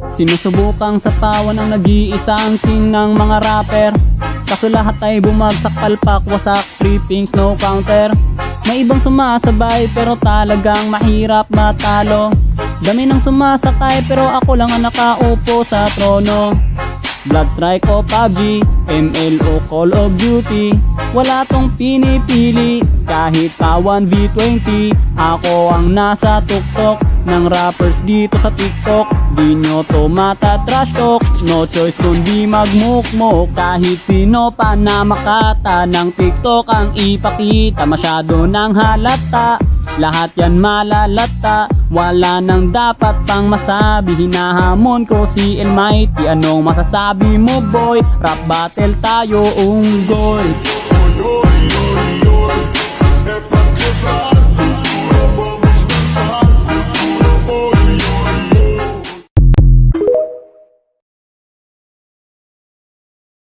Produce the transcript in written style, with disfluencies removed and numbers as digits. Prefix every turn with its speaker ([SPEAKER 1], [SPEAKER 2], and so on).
[SPEAKER 1] Sinusubukang sapawan ang nag-iisang king ng mga rapper. Kaso lahat ay bumagsak, palpak, wasak, trippings, no counter. May ibang sumasabay pero talagang mahirap matalo. Dami ng sumasakay pero ako lang ang nakaupo sa trono. Bloodstrike o PUBG, ML o Call of Duty, wala tong pinipili. Kahit pa 1v20, ako ang nasa tuktok ng rappers dito sa TikTok. Di nyo to matatrash talk, no choice kundi magmukmok. Kahit sino pa na makata ng TikTok ang ipakita, masyado ng halata, lahat yan malalata. Wala nang dapat pang masabi, hinahamon ko si Almighty. Anong masasabi mo boy? Rap battle tayo, unggoy.
[SPEAKER 2] Oy, oy, oy, oy,